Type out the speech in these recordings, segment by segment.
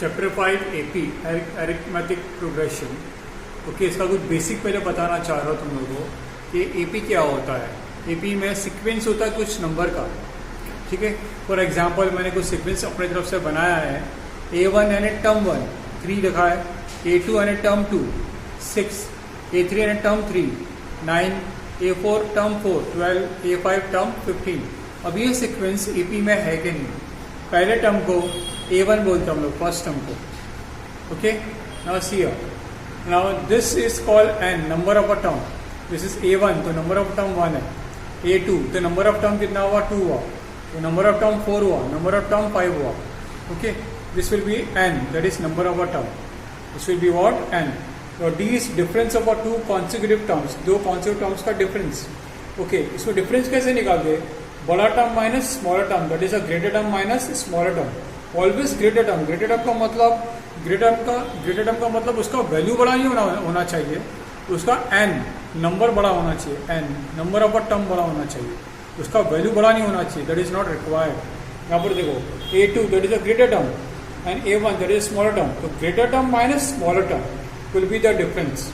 Chapter 5 AP arithmetic progression. Okay, इसका कुछ basic पहले बताना चाह रहा हूँ तुम लोगों को कि एपी क्या होता है। एपी में सीक्वेंस होता है कुछ नंबर का, ठीक है। फॉर एग्जांपल मैंने कुछ सीक्वेंस अपने तरफ से बनाया है। A1 यानी टर्म 1 3 लिखा है, A2 यानी टर्म 2 6, A3 यानी term 3 9, A4 term 4 12, A5 term 15। अब ये सीक्वेंस एपी में है कि नहीं। पहले टर्म को A1 बोलते हैं हम लोग, फर्स्ट टर्म को। Okay, now see here, now this is called an, number of a term. This is A1, तो नंबर ऑफ टर्म 1 है। A2 तो नंबर ऑफ टर्म कितना हुआ, 2 हुआ। तो नंबर ऑफ टर्म 4 हुआ, नंबर ऑफ टर्म 5 हुआ। Okay, this will B n, that is number of a term. This will be what, n। तो d is difference of a to consecutive terms, दो consecutive terms का difference. Okay, इसको difference कैसे निकालते, बड़ा term minus smaller term, that is a greater term minus smaller term. Always greater term, greater term का मतलब greater term का मतलब उसका वैल्यू बड़ा नहीं होना चाहिए, उसका n नंबर बड़ा होना चाहिए, n number of a term बड़ा होना चाहिए, उसका वैल्यू बड़ा नहीं होना चाहिए, दैट इज नॉट रिक्वायर्ड। यहाँ पर देखो A2 that is a greater term and A1 that is smaller term, तो greater term minus smaller term will be the difference.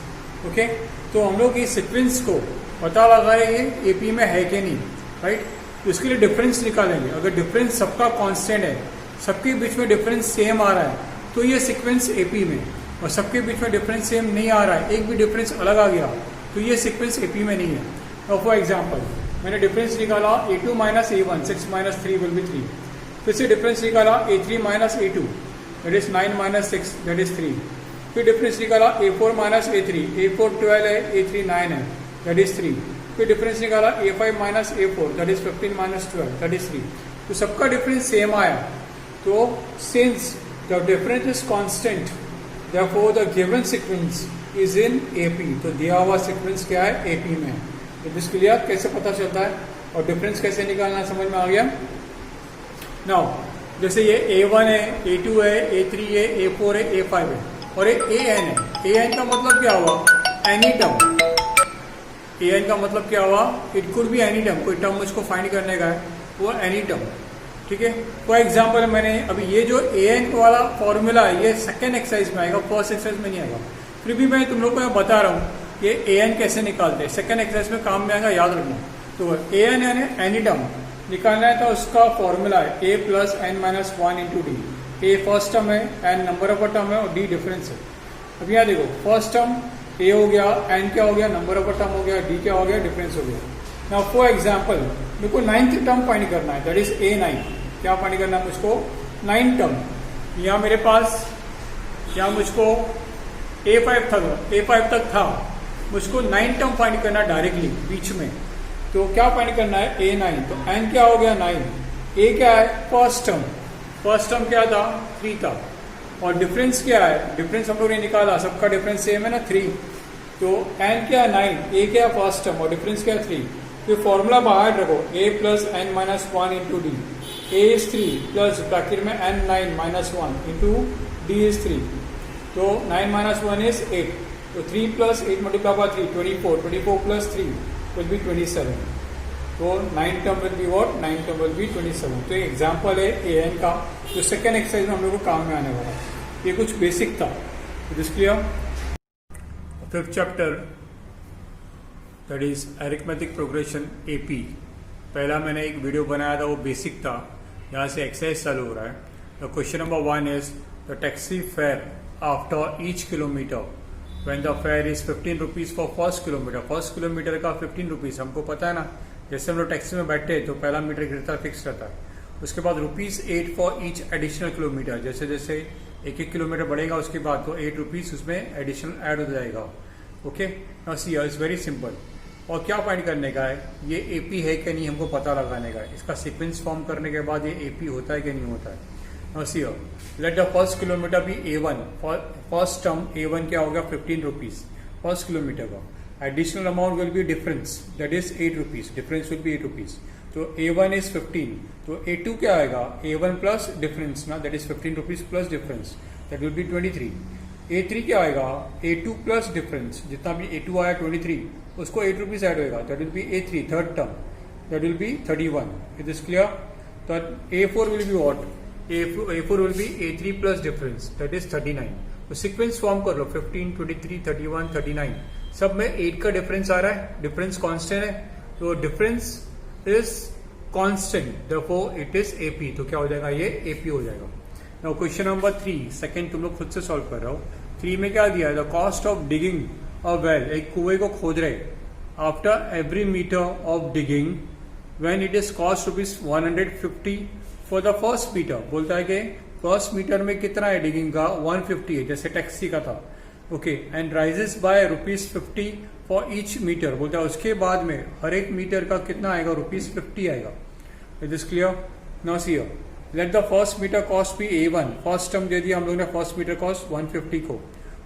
Okay, तो हम लोग इस सीक्वेंस को पता लगाएंगे एपी में है कि नहीं, राइट। तो इसके लिए डिफरेंस निकालेंगे। अगर डिफरेंस सबका कांस्टेंट है, सबके बीच में डिफरेंस सेम आ रहा है, तो ये सीक्वेंस एपी में, और सबके बीच में डिफरेंस सेम नहीं आ रहा है, एक भी डिफरेंस अलग आ गया, तो ये सीक्वेंस एपी में नहीं है। और फॉर एग्जांपल मैंने डिफरेंस निकाला A2 minus A1, 6 minus 3 will B 3। फिर से डिफरेंस निकाला A3 minus A2, that is 9 minus 6, that is 3। फिर डिफरेंस निकाला A4 माइनस A3, A4 12 है, A3 9 है, दैट इज 3। फिर डिफरेंस निकाला A5 minus A4, that is 15 minus 12, that is 3। तो सबका डिफरेंस सेम आया। तो since the difference is constant, therefore the given sequence is in AP. तो दिया हुआ सीक्वेंस क्या है, एपी में। तो दिस क्लियर, कैसे पता चलता है और डिफरेंस कैसे निकालना समझ में आ गया। नाउ जैसे ये A1 है, A2 है, A3 है, A4 है, A5 है, और ये AN है। AN का मतलब क्या हुआ, एनी टर्म। AN का मतलब क्या हुआ, it could be any term, कोई टर्म मुझको फाइंड करने का है, वो एनी टर्म, ठीक है। फॉर एग्जाम्पल मैंने अभी ये जो AN वाला फॉर्मूला है, ये सेकेंड एक्सरसाइज में आएगा, फर्स्ट एक्सरसाइज में नहीं आएगा। फिर भी मैं तुम लोग को बता रहा हूँ कि AN कैसे निकालते हैं, सेकेंड एक्सरसाइज में काम में आएगा, याद रखना। तो AN यानी एनी टर्म निकालना है, तो उसका फॉर्मूला है A plus n minus 1 into D. A first term है, n number of a term है, और D डिफरेंस है। अब यहाँ देखो, फर्स्ट टर्म A हो गया, n क्या हो गया, नंबर ऑफ अ टर्म हो गया, D क्या हो गया, डिफरेंस हो गया। नाउ फॉर एग्जांपल मेरे को 9th टर्म फाइंड करना है, दैट इज A9। क्या फाइंड करना है मुझको, 9 टर्म। यहाँ मेरे पास, यहाँ मुझको A5 तक था, मुझको 9 टर्म फाइंड करना डायरेक्टली बीच में। तो क्या फाइंड करना है, A9। तो n क्या हो गया, 9। A क्या है, फर्स्ट टर्म क्या था, 3 था। और डिफरेंस क्या है, डिफरेंस हम लोग ने निकाला, सबका डिफरेंस सेम है ना, 3। तो n क्या है, 9, A क्या है, फर्स्ट टर्म, और डिफरेंस क्या है, 3। फिर फॉर्मूला बाहर रखो, A plus n minus 1 into D. A is 3 plus bracket में n 9 minus 1 into D is 3। तो 9 माइनस 1 इज 8, तो 3 plus 8 multiply by 3, 24 plus 3 will B 27। तो 9 term will be what, 9 term will B 27। तो एक example है AN का, जो second exercise में हम लोग को काम में आने वाला है। ये कुछ बेसिक था, this clear. Fifth chapter that is arithmetic progression AP. पहला मैंने एक वीडियो बनाया था, वो बेसिक था, यहाँ से एक्सरसाइज चालू हो रहा है। The question number 1 is the taxi fare after each kilometre when the fair is 15 rupees for first kilometre. First kilometre का 15 रुपीज, हमको पता है ना, जैसे हम लोग टैक्सी में बैठते हैं तो पहला मीटर गिरता फिक्स रहता है। उसके बाद ₹8 फॉर ईच एडिशनल किलोमीटर, जैसे जैसे एक किलोमीटर बढ़ेगा उसके बाद तो 8 रुपीज उसमें एडिशनल ऐड हो जाएगा। Okay, now see it's very simple. और क्या फाइंड करने का है, ये एपी है कि नहीं हमको पता लगाने का है। इसका सीक्वेंस फॉर्म करने के बाद ये एपी होता है कि नहीं होता है। Now see let the first kilometre be A1। First term A1 क्या होगा, 15 रुपीज फर्स्ट किलोमीटर का। Additional amount will be difference, that is 8 rupees, difference will be 8 rupees. तो A1 इज 15, तो A2 क्या आएगा, A1 प्लस डिफरेंस ना, that is 15 rupees plus difference, that will be 23। A3 क्या आएगा, A2 प्लस डिफरेंस, जितना भी A2 आया 23, उसको 8 रुपीज ऐड होएगा, that will B A3 third term, that will B 31। It is clear. तो A4 will be what, A4 will be A3 plus difference, that is 39. तो sequence form कर लो 15, 23, 31, 39 सब में 8 का डिफरेंस आ रहा है, डिफरेंस कांस्टेंट है, तो difference is constant, therefore it is AP. तो क्या हो जाएगा, ये एपी हो जाएगा. नाउ क्वेश्चन नंबर 3, सेकंड तुम लोग खुद से सॉल्व कर रहे हो. 3 में क्या दिया है, the cost of digging a well, एक कुएं को खोद रहे, after every metre of digging when it is cost ₹150 for the first metre. बोलता है कि फर्स्ट मीटर में कितना है डिगिंग का, 150 है, जैसे टैक्सी का था. Okay, and rises by ₹50 for each metre. बोलता है उसके बाद में हर एक मीटर का कितना आएगा, ₹50 आएगा. It is clear. Now see here, let the first meter cost be A1. First term दे दिया हम लोग ने, फर्स्ट मीटर कॉस्ट 150 को,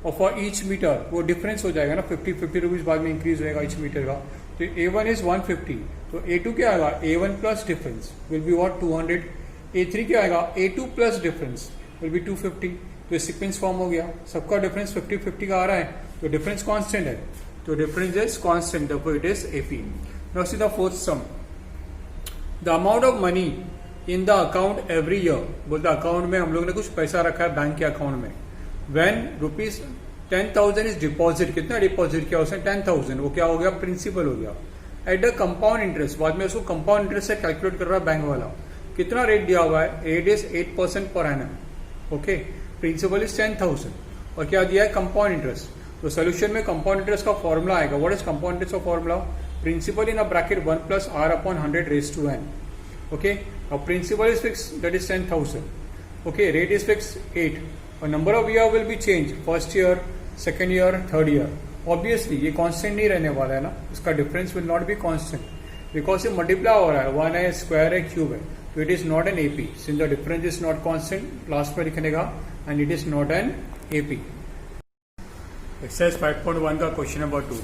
और फॉर ईच मीटर वो डिफरेंस हो जाएगा ना, 50 रुपीज बाद में इंक्रीज होगा ईच मीटर का. तो A1 इज 150, तो A2 क्या आएगा, A1 plus difference will be what 200. A3 क्या आएगा, A2 plus difference will B 250. तो सीक्वेंस फॉर्म हो गया, सबका डिफरेंस 50-50 का आ रहा है, तो डिफरेंस कांस्टेंट है, तो difference is constant, therefore it is AP. Now see the fourth some, the amount of money in the account every year. बोलते अकाउंट में हम लोग ने कुछ पैसा रखा है बैंक के अकाउंट में. व्हेन ₹10,000 इज डिपॉजिट, कितना डिपॉजिट किया उसने, 10,000, वो क्या हो गया, प्रिंसिपल हो गया. एट द कंपाउंड इंटरेस्ट, बाद में उसको कंपाउंड इंटरेस्ट से कैलकुलेट कर रहा है बैंक वाला. कितना रेट दिया हुआ है, rate is 8% per annum. Okay, principal is 10,000 और क्या दिया है, कंपाउंड इंटरेस्ट. तो सोल्यूशन में कंपाउंड इंटरेस्ट का फॉर्मूला आएगा. व्हाट इज कंपाउंड इंटरेस्ट का formula, principal in a bracket 1 + R/100 raised to n. Okay, अब principal is fix, that is 10,000. Okay, rate is fix 8 और number of year will be change, first year, second year, third year. Obviously ये constant नहीं रहने वाला है ना, इसका difference will not be constant because ये मल्टीप्लाई हो रहा है, 1 है, स्क्वायर है, क्यूब है. तो it is not an AP since the difference is not constant, last में लिखने का, and it is not an AP. Exercise 5.1 का क्वेश्चन नंबर 2,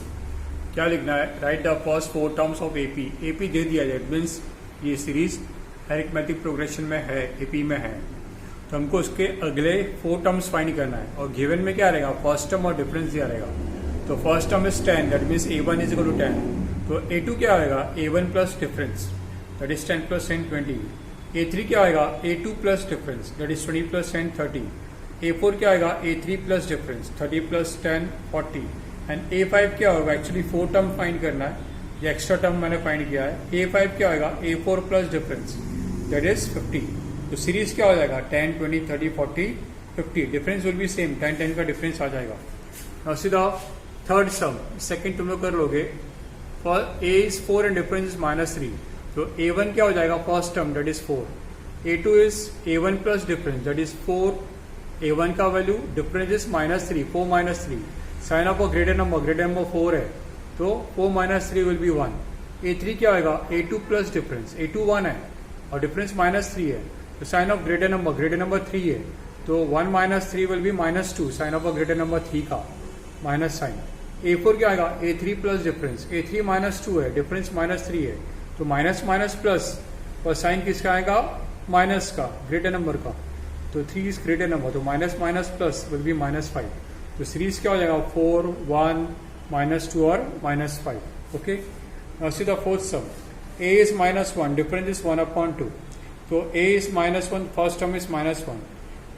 क्या लिखना है, write the first 4 terms of AP. AP दे दिया जाए, मीन्स ये सीरीज अरिथमेटिक प्रोग्रेशन में है, एपी में है, तो हमको उसके अगले 4 टर्म्स फाइंड करना है. और गिवन में क्या रहेगा, फर्स्ट टर्म और डिफरेंस दिया रहेगा. तो first term is 10, that means A1 is equal to 10. तो A2 क्या आएगा, A1 plus difference, that is 10 + 10 20. A3 क्या आएगा, A2 plus difference, that is 20 + 10 30. A4 क्या आएगा, A3 plus difference, 30 + 10 40. And A5 क्या होगा, एक्चुअली 4 टर्म फाइंड करना है, ये एक्स्ट्रा टर्म मैंने फाइंड किया है. A5 क्या आएगा, A4 plus difference, that is 50. तो सीरीज क्या हो जाएगा, 10 20 30 40 50. डिफरेंस विल बी सेम, 10 10 का डिफरेंस आ जाएगा. Now see the third sum, second तुम लोग कर लोगे. For A is 4 and difference is -3. तो A1 क्या हो जाएगा, first term, that is 4. A2 is A1 plus difference, that is 4. A1 का value, difference is -3, 4 - 3. Sign of a greater number 4 है, तो 4 - 3 विल बी 1. A3 क्या आएगा, A2 प्लस डिफरेंस, A2 1 है और डिफरेंस -3 है, तो साइन ऑफ ग्रेटर नंबर 3 है, तो 1 - 3 will be -2, sign of a greater number 3 का माइनस साइन. A4 क्या आएगा, A3 प्लस डिफरेंस, A3 -2 है, डिफरेंस -3 है, तो माइनस माइनस प्लस, और साइन किसका आएगा, माइनस का, ग्रेटर नंबर का, तो 3 इज ग्रेटर नंबर, तो minus minus plus will be -5. तो सीरीज क्या हो जाएगा, 4 1 -2 और -5. Okay, now see the fourth some. A is -1, difference is 1/2. तो A is -1, first term is -1.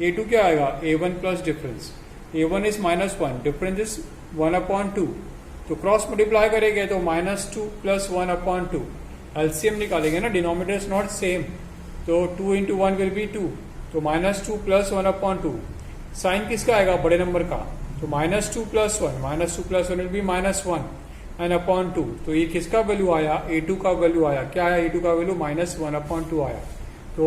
A2 क्या आएगा, A1 plus difference, A1 is -1, difference is 1/2. तो क्रॉस मल्टीप्लाई करेंगे तो -2 + 1/2. एलसीएम निकालेंगे ना, डिनोमिनेटर इज नॉट सेम, तो 2 × 1 विल बी 2, तो -2 + 1/2. साइन किसका आएगा, बड़े नंबर का, तो -2 + 1 विल बी -1 एंड अपॉन 2. तो ये किसका वैल्यू आया, A2 का वैल्यू आया, क्या आया, A2 का वैल्यू -1/2 आया. तो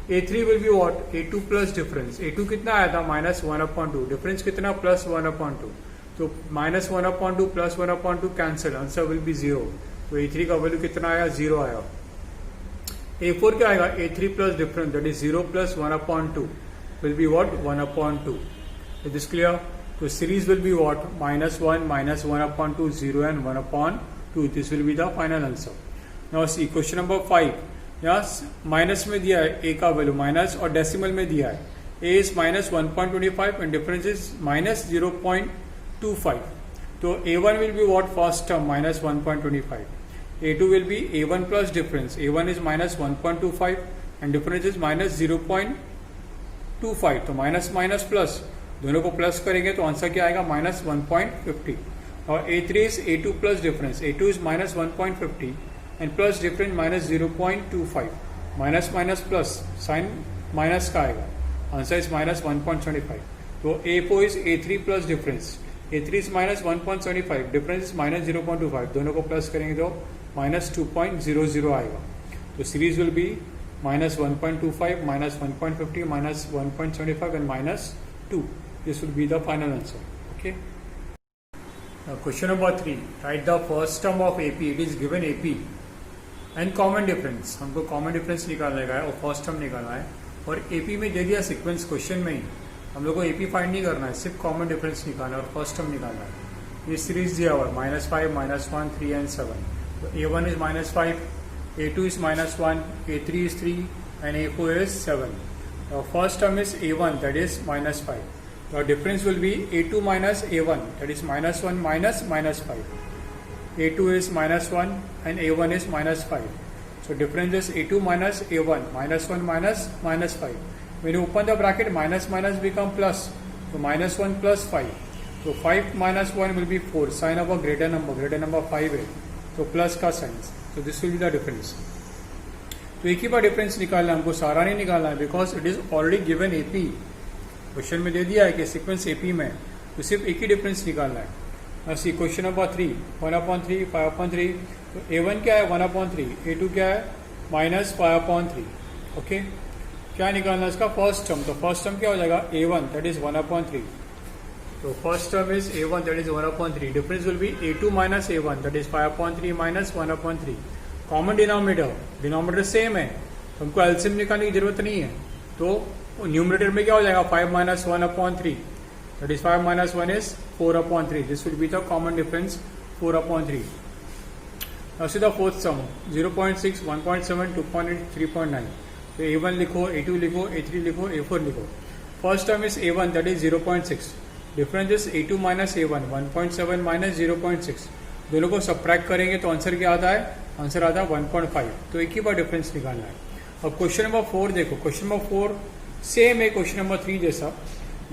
A3 will be what, A2 plus difference. A2 कितना आया था, -1/2, डिफरेंस कितना, +1/2. तो -1/2 + 1/2 कैंसिल, आंसर विल बी 0. तो A3 का वैल्यू कितना आया, 0 आया. A4 क्या आएगा, A3 plus difference, that is 0 + 1/2 will be what, 1/2. It is clear. तो series will be what, -1 -1/2 0 and 1/2. This will be the final answer. Now see question number 5. Yes, minus में दिया है A का वैल्यू, माइनस, और decimal में दिया है. A is -1.25 and difference is -0.25. तो A1 will be what, first term, -1.25. A2 will be A1 plus difference. A1 is -1.25 and difference is -0.25. 1.25, तो माइनस माइनस प्लस, दोनों को प्लस करेंगे तो आंसर क्या आएगा माइनस 1.50. और A3 is A2 plus difference, A2 is minus 1.50 and plus difference minus 0.25. Minus minus plus, sign minus का आएगा, आंसर इज माइनस 1.75. तो A4 is A3 plus difference, A3 is minus 1.75, difference is minus 0.25, दोनों को plus करेंगे तो minus 2.00 आएगा. तो series will B minus 1.25, minus 1.50, minus 1.75 and minus 2. This will be the final answer. Okay. Now question number 3. Write the first term of AP. It is given AP and common difference. हमको common difference निकालने का है और first term निकालना है. और AP में दे दिया sequence question में ही, हम लोग को AP फाइंड नहीं करना है, सिर्फ common difference निकालना है और first term निकालना है. ये सीरीज दिया हुआ -5, -1, 3 and 7. तो A1 is -5. A2 is -1, A3 is 3 and A4 is 7. Now first term is A1, that is -5. The difference will be A2 minus A1, that is -1 minus -5. A2 is -1 and A1 is -5. So difference is A2 minus A1, -1 minus -5. When you open the bracket, minus minus become plus. So -1 plus 5. So 5 minus 1 will be 4. Sign of a greater number 5 है. So plus का sign. So this will be the difference. तो एक ही बार difference निकालना है हमको, सारा नहीं निकालना है, because it is already given AP. Question में दे दिया है कि सीक्वेंस एपी में, तो सिर्फ एक ही डिफरेंस निकालना है. सी क्वेश्चन नंबर 3, 1/3, 5/3. तो A1 क्या है 1/3, A2 क्या है -5/3. ओके, क्या निकालना है इसका फर्स्ट टर्म. तो फर्स्ट टर्म क्या हो जाएगा A1, दैट इज 1/3. तो first term is A1, that is 1/3. Difference will B A2 minus A1, that is 5/3 minus 1/3. Common denominator same है, तो हमको एलसीएम निकालने की जरूरत नहीं है. तो न्यूमरेटर में क्या हो जाएगा 5 minus 1/3, that is 5 minus 1 is 4/3. This will be the common difference 4/3. Now see the fourth सम 0.6, 1.7, 2.8, 3.9. तो A1 लिखो, A2 लिखो, A3 लिखो, A4 लिखो. First term is A1, that is 0.6. Difference is A2 minus A1, 1.7 minus 0.6. दोनों को subtract करेंगे तो answer क्या आता है, आंसर आता है 1.5. तो एक ही बार डिफरेंस निकालना है. अब क्वेश्चन नंबर 4 देखो, क्वेश्चन नंबर 4 सेम है क्वेश्चन नंबर 3 जैसा,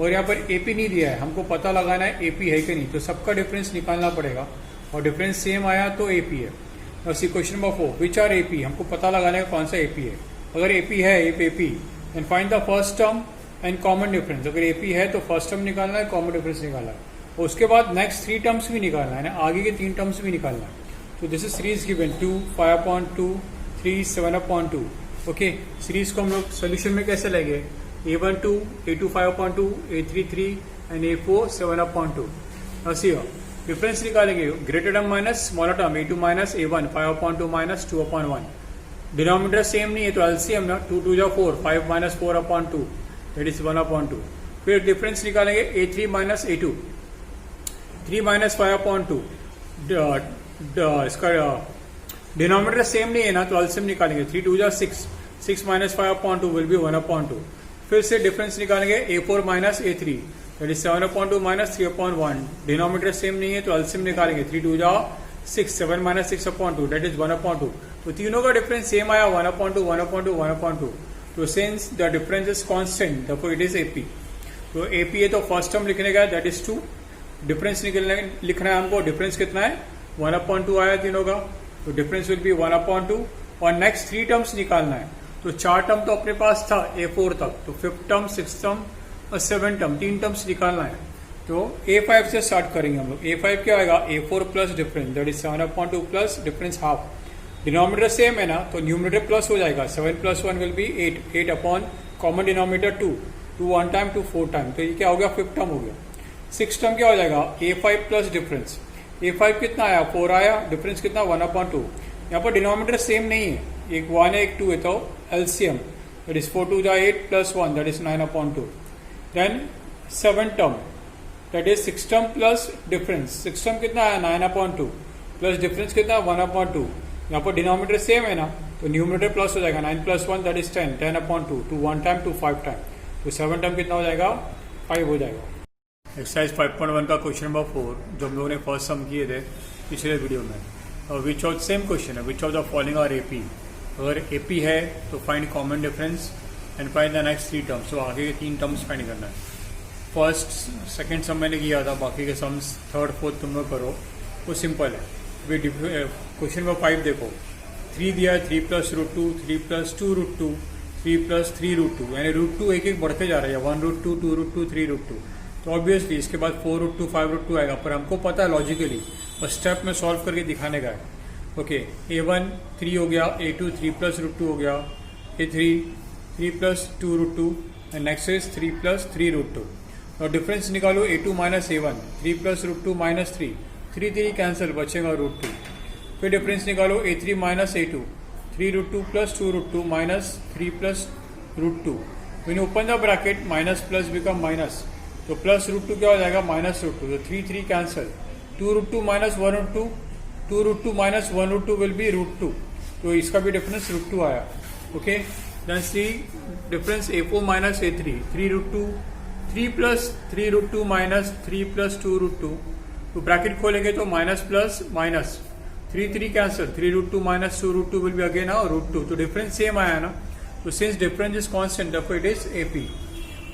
और यहाँ पर एपी नहीं दिया है, हमको पता लगाना है एपी है कि नहीं. तो सबका डिफरेंस निकालना पड़ेगा, और डिफरेंस सेम आया तो एपी है. और see question number 4, which are AP, हमको पता लगाना है कौन सा एपी है. अगर एपी है AP, then find the first term and common difference. अगर एपी है तो फर्स्ट टर्म निकालना है, कॉमन डिफरेंस निकालना है, और उसके बाद नेक्स्ट 3 टर्म्स भी निकालना है ना, आगे के 3 टर्म्स भी निकालना है. तो this is series given 2, 5/2, 3, 7/2. Okay, series को हम लोग सोल्यूशन में कैसे लेंगे, A1 2, A2 5/2, A3 3 and A4 7/2. See difference निकालेंगे, greater term minus smaller term, A2 minus A1, 5/2 minus 2/1. Denominator same नहीं है तो एलसीएम ना, 2 2 जा 4, 5 minus 4/2, दैट इज 1/2. फिर डिफरेंस निकालेंगे A3 minus A2, 3 minus 5/2. इसका डिनोमिनेटर सेम नहीं है ना, तो एलसीएम निकालेंगे, 3 2 जा 6, 6 minus 5/2 विल बी 1/2. फिर से डिफरेंस निकालेंगे A4 minus A3, that is 7/2 minus 3/1. Denominator same नहीं है तो एलसीएम निकालेंगे, 3 2 जा 6, 7 minus 6/2, दैट इज 1/2. तो तीनों का डिफरेंस सेम आया 1/2, 1/2, 1/2. तो since the difference is constant, therefore it is AP. तो एपी है तो फर्स्ट टर्म लिखने का, दैट इज 2. डिफरेंस लिखना है हमको, डिफरेंस कितना है 1/2 आया तीनों का, तो डिफरेंस विल बी 1/2. और नेक्स्ट 3 टर्म्स निकालना है. तो 4 टर्म तो अपने पास था A4 तक, तो 5th टर्म, 6th टर्म और 7th टर्म, 3 टर्म्स निकालना है. तो A5 से स्टार्ट करेंगे हम लोग. A5 क्या आएगा, A4 plus difference, that is 7/2 plus difference half. Denominator same है ना, तो न्यूमरेटर प्लस हो जाएगा, 7 + 1 will be 8, 8 upon common denominator 2, 2 1 time, 2 4 time. तो ये क्या हो गया, 5th टर्म हो गया. 6th टर्म क्या हो जाएगा, A5 प्लस डिफरेंस. A5 कितना आया, 4 आया, डिफरेंस कितना 1/2. यहाँ पर डिनोमिनेटर सेम नहीं है, एक 1 है एक 2 है, तो एलसीएम, दैट इज 4 2 जा 8 + 1, that is 9/2. Then 7th term, that is 6th term plus difference. 6th term कितना आया 9/2 प्लस डिफरेंस कितना 1/2. यहाँ पर डिनोमिनेटर सेम है ना, तो न्यूमरेटर प्लस हो जाएगा, 9 + 1 दैट इज 10, 10/2, 2 1 टाइम, 2 5 टाइम. तो 7th टर्म कितना हो जाएगा, 5 हो जाएगा. एक्सरसाइज 5.1 का क्वेश्चन नंबर 4 जो हम लोगों ने फर्स्ट सम किए थे पिछले वीडियो में. और विच ऑफ सेम क्वेश्चन है, which of the following are AP. अगर एपी है तो find common difference, and find the next 3 terms. तो आगे के 3 टर्म्स फाइंड करना है। फर्स्ट सेकंड सम मैंने किया था, बाकी के सम्स थर्ड फोर्थ तुम लोग करो, वो सिंपल है। क्वेश्चन नंबर 5 देखो, 3 दिया है, 3 + √2, 3 + 2 √2, 3 + 3 √2, यानी √2 एक एक बढ़ते जा रहे हैं, 1 √2, 2 √2, 3 √2। तो ऑब्वियसली इसके बाद 4 √2, 5 √2 आएगा, पर हमको पता है लॉजिकली, बस स्टेप में सॉल्व करके दिखाने का है। ओके, A1 3 हो गया, A2 3 + √2 हो गया, A3 3 + 2 √2, एंड नेक्स्ट इज 3 + 3 √2। और डिफरेंस निकालो A2 - A1, 3 + √2 - 3, 3 3 कैंसिल, बचेगा √2। फिर डिफरेंस निकालो A3 - A2, 3 √2 + 2 √2 - 3 + √2। when you open the bracket, minus plus become minus, तो प्लस √2 क्या हो जाएगा, -√2, तो 3 3 कैंसिल, 2 √2 - 1 √2, 2 √2 - 1 √2 विल बी √2, तो इसका भी डिफरेंस √2 आया। ओके, देन सी डिफरेंस A4 - A3, 3 √2, 3 + 3 √2 - 3 + 2 √2, तो ब्रैकेट खोलेंगे तो minus plus minus, 3 3 cancel, 3 √2 - 2 √2 will be again √2, तो डिफरेंस सेम आया ना। तो since difference is constant, therefore it is AP।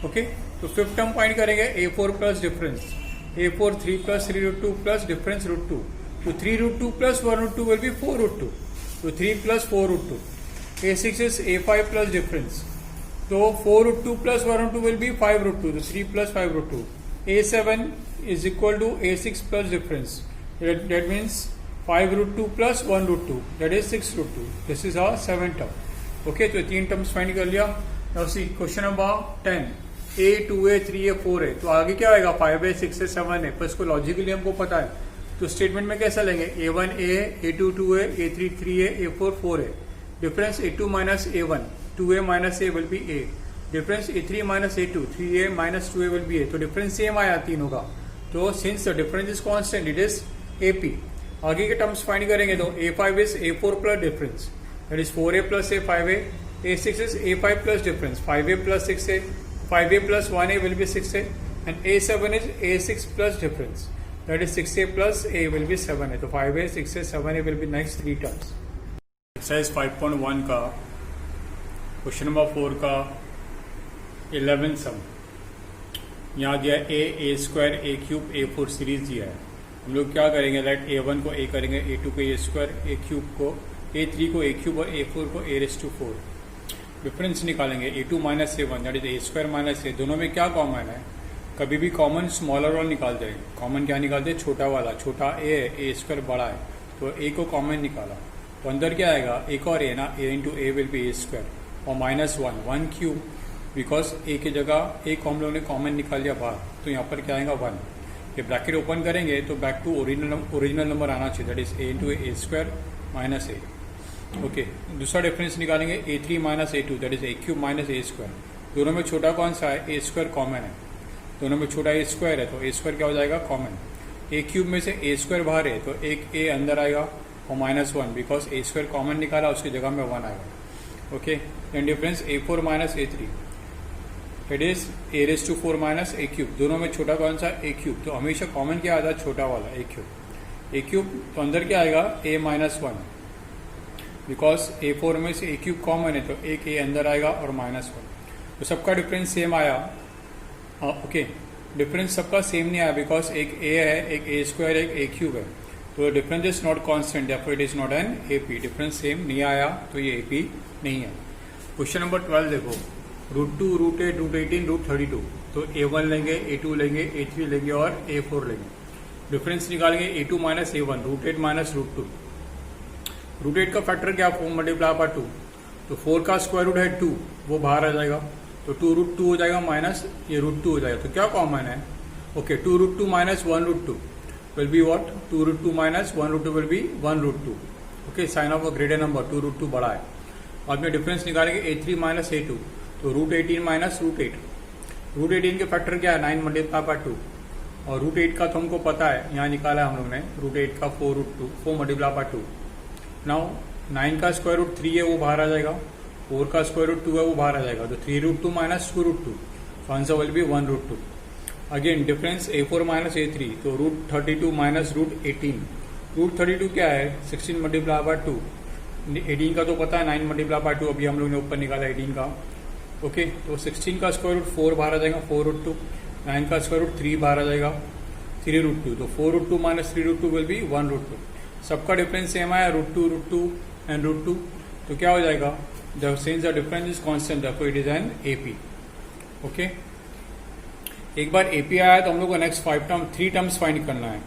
Okay, तो फिफ्थ टर्म फाइंड करेंगे, A4 plus difference, A4 3 + 3 √2 plus difference √2, तो 3 √2 + 1 √2 विल बी 4 √2, तो 3 + 4 √2। A6 is A5 plus difference, तो 4 √2 + 1 √2 will B 5 √2, तो 3 + 5 √2। A7 is equal to A6 plus difference, that means 5 √2 + 1 √2, that is 6 √2. This is our 7th term. Okay, तो 3 terms find कर लिया। Now see question number 10, A 2A 3A 4A, तो आगे क्या आएगा, 5A 6A 7A, पर इसको लॉजिकली हमको पता है, तो स्टेटमेंट में कैसा लेंगे, A1 A, A2 2A, A3 3A, A4 4A। Difference A2 - A1, 2A - A will be A, difference A3 - A2, 3A - 2A will be A, तो डिफरेंस सेम आया तीनों का, तो since the difference is constant it is AP। आगे के terms find करेंगे तो A5 is A4 plus difference, that is 4A + A 5A, A6 is A5 plus difference, 5A + 6A, 5A + 1A will be 6A, and A7 is A6 plus difference, that is 6A + A will be 7A, तो 5A 6A 7A will be next 3 terms. Exercise 5.1 का question number 4 का 11 सम, यहाँ दिया A² A³ A4 series दिया है। हम लोग क्या करेंगे, लेट A1 को A करेंगे, A2 को A², A³ को A3 को A³ और A4 को A⁴। डिफरेंस निकालेंगे A2 - A1, that is A² - A, दोनों में क्या कॉमन है, कभी भी कॉमन स्मॉलर वाला निकालते हैं। कॉमन क्या निकालते हैं, छोटा वाला, छोटा A है, A² बड़ा है, तो A को कॉमन निकाला, तो अंदर क्या आएगा, एक और A ना, A × A will be A², और -1, 1³ बिकॉज A की जगह एक हम लोगों ने कॉमन निकाल लिया बाहर, तो यहाँ पर क्या आएगा 1। ये ब्रैकेट ओपन करेंगे तो बैक टू ओरिजिनल नंबर आना चाहिए, that is A × A² - A। Okay, दूसरा डिफरेंस निकालेंगे A3 - A2, that is A³ - A²। दोनों में छोटा कौन सा है, A² कॉमन है, दोनों में छोटा A² है, तो A² क्या हो जाएगा, कॉमन। A³ में से A² बाहर है, तो एक A अंदर आएगा, और -1 बिकॉज A² कॉमन निकाला, उसकी जगह में 1 आएगा। Okay, then difference A4 - A3, it is A⁴ - A³, दोनों में छोटा कौन सा, A³, तो हमेशा कॉमन क्या आता है, छोटा वाला A³, तो अंदर क्या आएगा, A - 1 बिकॉज A4 में से A³ कॉमन है, तो एक A अंदर आएगा और -1, तो सबका डिफरेंस सेम आया। ओके, डिफरेंस सबका सेम नहीं आया बिकॉज एक A है, एक A², एक A³ है, तो difference is not constant, therefore it is not N AP। Difference same नहीं आया तो ये AP नहीं है। क्वेश्चन नंबर 12 देखो, √2, √8, √18, √32, तो A1 लेंगे, A2 लेंगे, A3 लेंगे और A4 लेंगे। डिफरेंस निकालेंगे A2 - A1, √8 - √2, √8 का फैक्टर क्या, 4 × 2, तो 4 का स्क्वायर रूट है 2, वो बाहर आ जाएगा, तो 2 √2 हो जाएगा, माइनस ये √2 हो जाएगा, तो क्या कॉमन है, okay, 2 √2 - 1 √2 will be what, 2 √2 - 1 √2 will be 1 √2। Okay, sign of a greater number, 2 √2 बड़ा है। बाद में डिफरेंस निकालेंगे A3 - A2, तो √18 - √8, √18 के फैक्टर क्या है, 9 × 2, और √8 का तो हमको पता है, यहाँ निकाला है हम लोग ने, √8 का 4 × 2। नाउ 9 का स्क्वायर रूट 3 है, वो बाहर आ जाएगा, 4 का स्क्वायर रूट 2 है, वो बाहर आ जाएगा, तो 3 √2 - 2 √2, so answer will be 1 √2। Again difference A4 - A3, तो √32 - √18, √32 क्या है, 16 × 2, 18 का तो पता है, 9 × 2, अभी हम लोग ने ऊपर निकाला 18 का, ओके, तो 16 का स्क्वायर रूट 4 बाहर आ जाएगा, 4 रूट 2, 9 का स्क्वायर रूट 3 बाहर आ जाएगा, 3 रूट 2, तो 4 root 2 minus 3 root 2 will be 1 root 2. सबका डिफरेंस सेम आया, रूट 2 एंड रूट 2, तो क्या हो जाएगा, since the difference is constant therefore it is an AP. Okay, एक बार एपी आया तो हम लोग को नेक्स्ट 3 टर्म्स फाइंड करना है.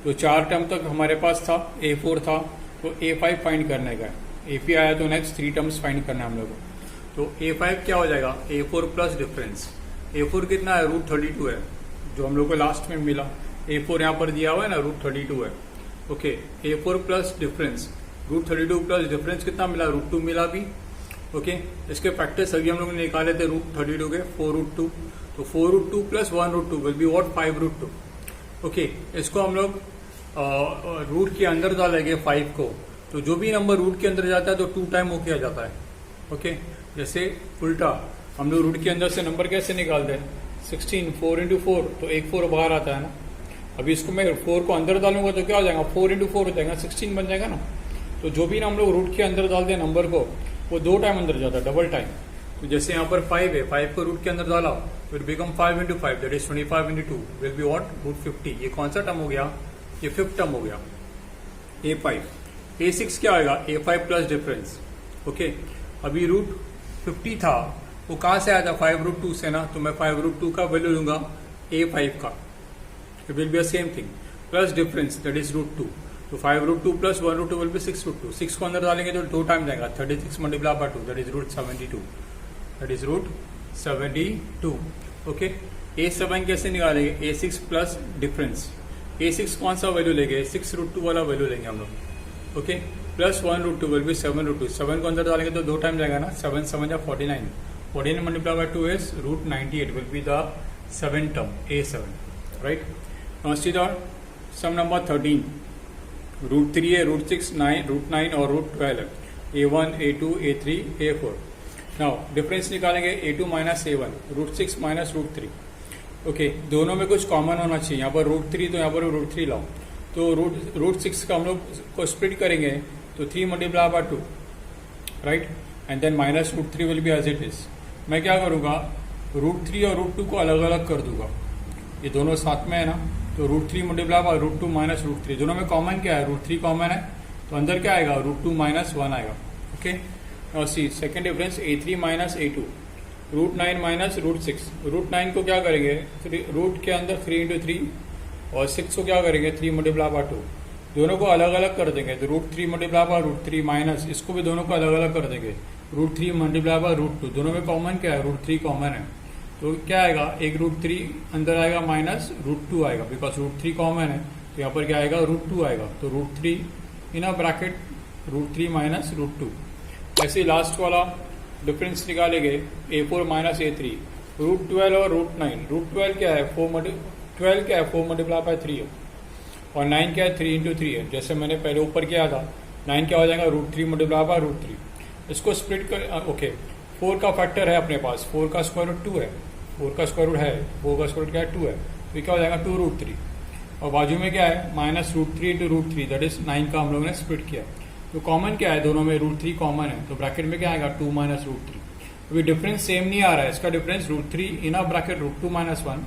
तो 4 टर्म तक हमारे पास था, A4 था, तो A5 फाइंड करने का. एपी आया तो नेक्स्ट 3 टर्म्स फाइंड करना है हम लोग को. तो A5 क्या हो जाएगा, A4 प्लस डिफरेंस. A4 कितना है, रूट 32 है, जो हम लोग को लास्ट में मिला. A4 यहाँ पर दिया हुआ है ना, रूट 32 है. Okay, A4 plus difference, root 32 plus difference कितना मिला, रूट 2 मिला भी. ओके, इसके फैक्टर्स अभी हम लोग ने निकाले थे रूट 32 के, 4 रूट 2, तो 4 root 2 plus 1 root 2 will be what, 5 root 2. Okay, इसको हम लोग रूट के अंदर डालेंगे 5 को, तो जो भी नंबर रूट के अंदर जाता है तो 2 टाइम होके आ जाता है. ओके, जैसे उल्टा हम लोग रूट के अंदर से नंबर कैसे निकालते हैं, 16, 4 इंटू 4, तो एक 4 बाहर आता है ना. अभी इसको मैं 4 को अंदर डालूंगा तो क्या हो जाएगा, 4 इंटू 4 हो जाएगा, 16 बन जाएगा ना. तो जो भी हम लोग रूट के अंदर डालते हैं नंबर को, वो 2 टाइम अंदर जाता है, डबल टाइम. तो जैसे यहाँ पर 5 है, 5 को रूट के अंदर डाला तो it become 5 into 5, that is 25 into 2 will be what, root 50. ये कौन सा टर्म हो गया, ये 5th टर्म हो गया, A5. A6 क्या आएगा, A5 प्लस डिफरेंस. ओके, अभी रूट 50 था, वो कहाँ से आया था, 5 रूट 2 से ना, तो मैं 5 रूट 2 का वैल्यू लूंगा A5 का. It will be a same thing, plus difference that is root 2. तो 5 root 2 plus 1 root 2 will be 6 root 2. 6 को अंदर डालेंगे तो 2 टाइम जाएगा, 36 multiply by 2 that is root 72. That is root 72. Okay, A7 कैसे निकालेंगे, A6 प्लस डिफरेंस. A6 कौन सा वैल्यू लेंगे, 6 रूट 2 वाला वैल्यू लेंगे हम लोग. Okay, plus 1 root 2 will be 7 root 2. 7 को अंदर डालेंगे तो 2 टाइम जाएगा ना, 7 7 या 49. 49 multiply by 2 is root 98 will be the 7th term, A7. Right, now see the sum number 13. Root 3 है, रूट 6, 9, रूट 9 और रूट 12 है. A1, A2, A3, A4. Now difference निकालेंगे, A2 minus A1, root 6 minus root 3. Okay, दोनों में कुछ common होना चाहिए. यहाँ पर रूट 3 तो यहाँ पर रूट 3 लाओ, तो रूट 6 का हम लोग को स्प्लिट करेंगे तो 3 multiply by 2, right, and then minus root 3 will be as it is. मैं क्या करूँगा, रूट 3 और रूट 2 को अलग अलग कर दूंगा. ये दोनों साथ में है ना, तो root 3 multiply by root 2 minus root 3. दोनों में कॉमन क्या है, रूट 3 कॉमन है, तो अंदर क्या आएगा, रूट 2 माइनस 1 आएगा. ओके, और see second difference, A3 minus A2, root 9 minus root 6. Root 9 को क्या करेंगे, रूट के अंदर 3 इंटू 3, और 6 को क्या करेंगे, 3 मल्टीप्लाई बाय 2. दोनों को अलग अलग कर देंगे, तो root 3 multiply by root 3 minus, इसको भी दोनों को अलग अलग कर देंगे, रूट 3 मल्टीप्लाई बाय रूट 2. दोनों में कॉमन क्या है, रूट 3 कॉमन है, तो क्या आएगा, एक रूट 3 अंदर आएगा माइनस रूट 2 आएगा, बिकॉज रूट 3 कॉमन है, तो यहाँ पर क्या आएगा, रूट 2 आएगा. तो रूट 3 इन अ ब्रैकेट रूट 3 माइनस रूट 2. ऐसे लास्ट वाला डिफरेंस निकालेंगे, A4 माइनस A3, रूट 12 और रूट 9. रूट 12 क्या है, 12 क्या है, 4 मल्टीप्लाई बाय 3 है, और 9 क्या है, 3 इंटू 3 है, जैसे मैंने पहले ऊपर किया था. 9 क्या हो जाएगा, रूट 3 मल्टीप्लाई बाय रूट 3. इसको स्प्लिट कर, ओके, 4 का फैक्टर है अपने पास, 4 का स्क्वायर रूट 2 है, 4 का स्क्वायर रूट है, 4 का स्क्वायर रूट क्या है, 2 है, तो क्या हो जाएगा, 2 रूट 3. और बाजू में क्या है, minus root 3 into root 3, that is 9 का हम लोगों ने स्प्लिट किया. तो कॉमन क्या है, दोनों में रूट 3 कॉमन है, तो ब्रैकेट में क्या आएगा, 2 माइनस रूट 3. अभी डिफरेंस सेम नहीं आ रहा है, इसका डिफरेंस रूट 3 इन अ ब्रैकेट रूट 2 माइनस 1,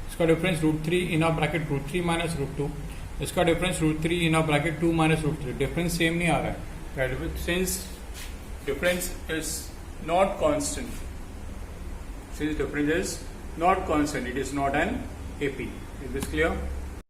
इसका डिफरेंस रूट 3 इन अ ब्रैकेट रूट 3 माइनस रूट 2, इसका डिफरेंस रूट 3 इन अ bracket 2 minus root 3. Difference same नहीं आ रहा है, since difference is not constant, since difference is not constant, it is not an AP. Is this clear?